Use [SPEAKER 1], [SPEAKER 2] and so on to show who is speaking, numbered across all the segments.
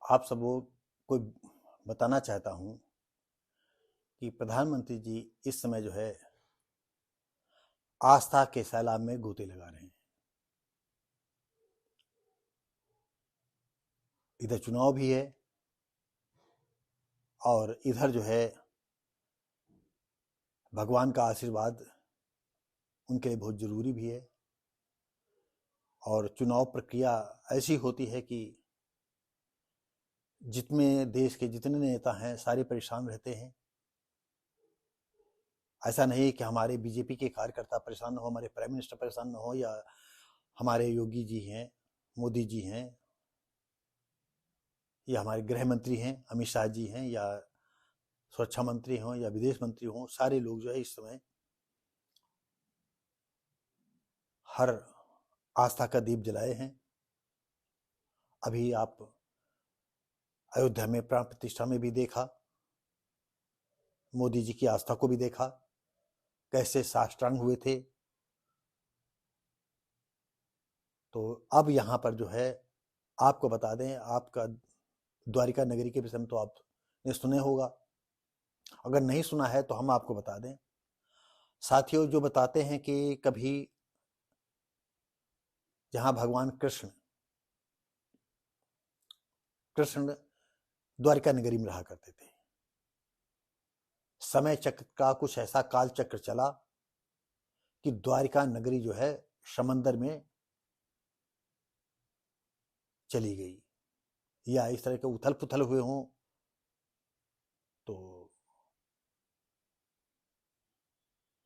[SPEAKER 1] आप सबों को बताना चाहता हूं कि प्रधानमंत्री जी इस समय जो है आस्था के सैलाब में गोते लगा रहे हैं। इधर चुनाव भी है और इधर जो है भगवान का आशीर्वाद उनके लिए बहुत जरूरी भी है। और चुनाव प्रक्रिया ऐसी होती है कि जितने देश के जितने नेता हैं सारे परेशान रहते हैं। ऐसा नहीं कि हमारे बीजेपी के कार्यकर्ता परेशान न हो, हमारे प्राइम मिनिस्टर परेशान न हो, या हमारे योगी जी हैं, मोदी जी हैं, या हमारे गृह मंत्री हैं अमित शाह जी हैं, या सुरक्षा मंत्री हों या विदेश मंत्री हों, सारे लोग जो है इस समय हर आस्था का दीप जलाए हैं। अभी आप अयोध्या में प्राण प्रतिष्ठा में भी देखा, मोदी जी की आस्था को भी देखा, कैसे साष्टांग हुए थे। तो अब यहाँ पर जो है आपको बता दें, आपका द्वारिका नगरी के विषय में तो आपने सुने होगा, अगर नहीं सुना है तो हम आपको बता दें। साथियों, जो बताते हैं कि कभी जहाँ भगवान कृष्ण द्वारिका नगरी में रहा करते थे, समय चक्र का कुछ ऐसा काल चक्र चला कि द्वारिका नगरी जो है समंदर में चली गई, या इस तरह के उथल पुथल हुए हों। तो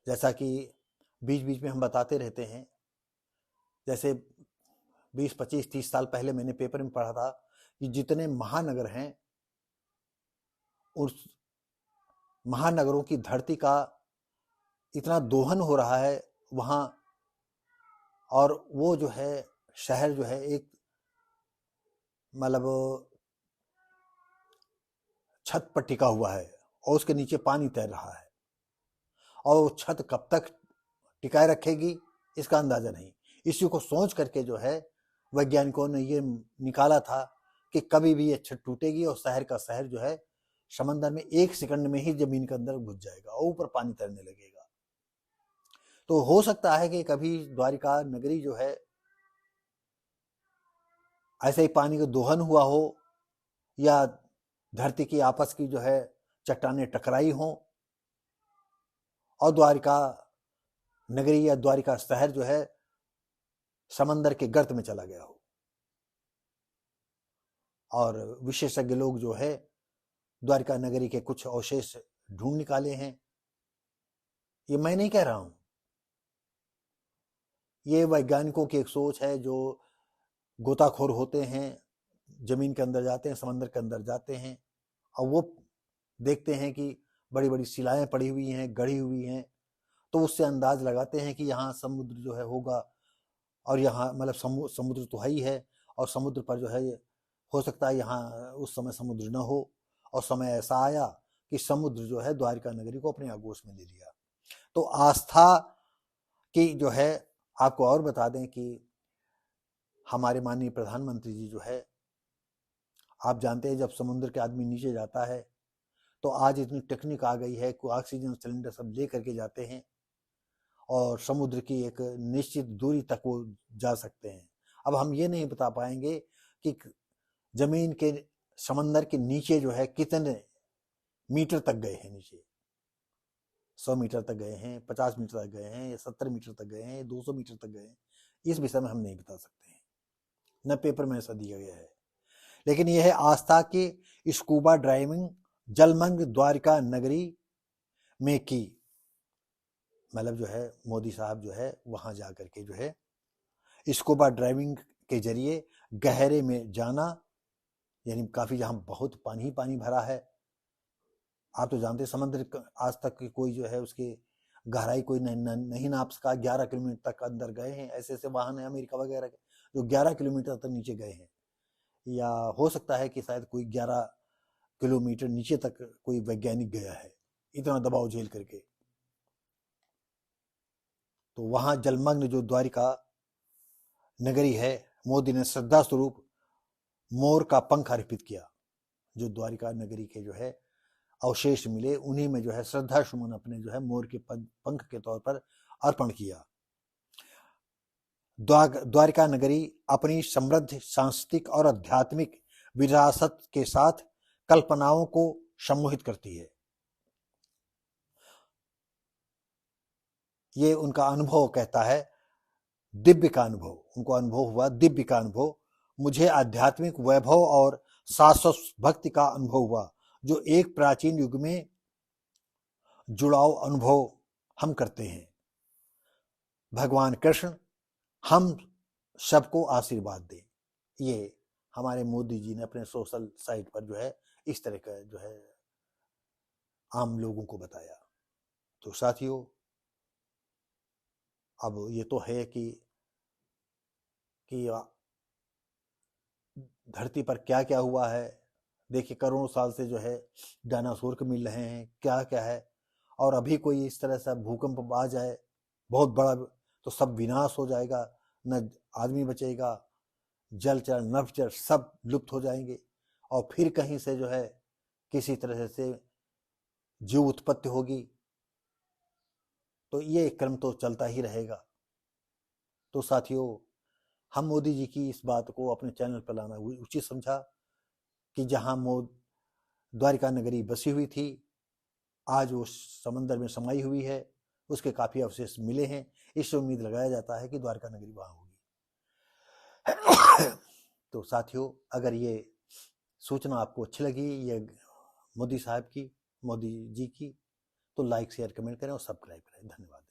[SPEAKER 1] जैसा कि बीच बीच में हम बताते रहते हैं, जैसे 20, 25, 30 साल पहले मैंने पेपर में पढ़ा था कि जितने महानगर हैं उस महानगरों की धरती का इतना दोहन हो रहा है वहाँ, और वो जो है शहर जो है एक मतलब छत पर टिका हुआ है और उसके नीचे पानी तैर रहा है, और वो छत कब तक टिकाए रखेगी इसका अंदाजा नहीं। इसी को सोच करके जो है वैज्ञानिकों ने ये निकाला था कि कभी भी ये छत टूटेगी और शहर का शहर जो है समंदर में 1 सेकंड में ही जमीन के अंदर घुस जाएगा और ऊपर पानी तैरने लगेगा। तो हो सकता है कि कभी द्वारिका नगरी जो है ऐसे ही पानी का दोहन हुआ हो, या धरती की आपस की जो है चट्टानें टकराई हों और द्वारिका नगरी या द्वारिका शहर जो है समंदर के गर्त में चला गया हो। और विशेषज्ञ लोग जो है द्वारिका नगरी के कुछ अवशेष ढूंढ निकाले हैं। ये मैं नहीं कह रहा हूं, ये वैज्ञानिकों की एक सोच है जो गोताखोर होते हैं, जमीन के अंदर जाते हैं, समंदर के अंदर जाते हैं और वो देखते हैं कि बड़ी बड़ी शिलाएं पड़ी हुई हैं, गढ़ी हुई हैं, तो उससे अंदाज लगाते हैं कि यहाँ समुद्र जो है होगा। और यहाँ मतलब समुद्र तो है ही है, और समुद्र पर जो है हो सकता है यहाँ उस समय समुद्र न हो, और समय ऐसा आया कि समुद्र जो है द्वारिका नगरी को अपने आगोश में ले लिया। तो आस्था की जो है आपको और बता दें कि हमारे माननीय प्रधानमंत्री जी जो है, आप जानते हैं जब समुद्र के आदमी नीचे जाता है तो आज इतनी टेक्निक आ गई है कि ऑक्सीजन सिलेंडर सब ले करके जाते हैं और समुद्र की एक निश्चित दूरी तक वो जा सकते हैं। अब हम ये नहीं बता पाएंगे कि जमीन के समंदर के नीचे जो है कितने मीटर तक गए हैं नीचे, 100 मीटर तक गए हैं, 50 मीटर तक गए हैं, 70 मीटर तक गए हैं, 200 मीटर तक गए हैं। इस विषय में हम नहीं बता सकते हैं, न पेपर में ऐसा दिया गया है। लेकिन यह है आस्था की स्कूबा ड्राइविंग जलमग्न द्वारिका नगरी में की, मतलब जो है मोदी साहब जो है वहां जा करके जो है स्कूबा ड्राइविंग के जरिए गहरे में जाना, यानी काफी जहां बहुत पानी ही पानी भरा है। आप तो जानते हैं समुद्र आज तक की कोई जो है उसकी गहराई कोई नहीं नाप सका। 11 किलोमीटर तक अंदर गए हैं, ऐसे ऐसे वाहन है अमेरिका वगैरह के जो 11 किलोमीटर तक नीचे गए हैं, या हो सकता है कि शायद कोई 11 किलोमीटर नीचे तक कोई वैज्ञानिक गया है, इतना दबाव झेल करके। तो वहां जलमग्न जो द्वारिका नगरी है, मोदी ने श्रद्धा स्वरूप मोर का पंख अर्पित किया। जो द्वारिका नगरी के जो है अवशेष मिले, उन्हीं में जो है श्रद्धा सुमन अपने जो है मोर के पंख के तौर पर अर्पण किया। द्वारिका नगरी अपनी समृद्ध सांस्कृतिक और आध्यात्मिक विरासत के साथ कल्पनाओं को सम्मोहित करती है। ये उनका अनुभव कहता है, दिव्य का अनुभव, उनको अनुभव हुआ दिव्य का अनुभव। मुझे आध्यात्मिक वैभव और शाश्वत भक्ति का अनुभव हुआ, जो एक प्राचीन युग में जुड़ाव अनुभव हम करते हैं। भगवान कृष्ण हम सबको आशीर्वाद दें। ये हमारे मोदी जी ने अपने सोशल साइट पर जो है इस तरह का जो है आम लोगों को बताया। तो साथियों, अब ये तो है कि धरती पर क्या क्या हुआ है। देखिए, करोड़ों साल से जो है डायनासोर को मिल रहे हैं, क्या क्या है। और अभी कोई इस तरह से भूकंप आ जाए बहुत बड़ा, तो सब विनाश हो जाएगा, न आदमी बचेगा, जलचर नभचर सब लुप्त हो जाएंगे। और फिर कहीं से जो है किसी तरह से जीव उत्पत्ति होगी। तो ये क्रम तो चलता ही रहेगा। तो साथियों, हम मोदी जी की इस बात को अपने चैनल पर लाना उचित समझा कि जहां द्वारिका नगरी बसी हुई थी, आज वो समंदर में समाई हुई है, उसके काफी अवशेष मिले हैं। इससे उम्मीद लगाया जाता है कि द्वारिका नगरी वहां होगी। तो साथियों, अगर ये सूचना आपको अच्छी लगी, ये मोदी साहब की, मोदी जी की, तो लाइक शेयर कमेंट करें और सब्सक्राइब करें। धन्यवाद।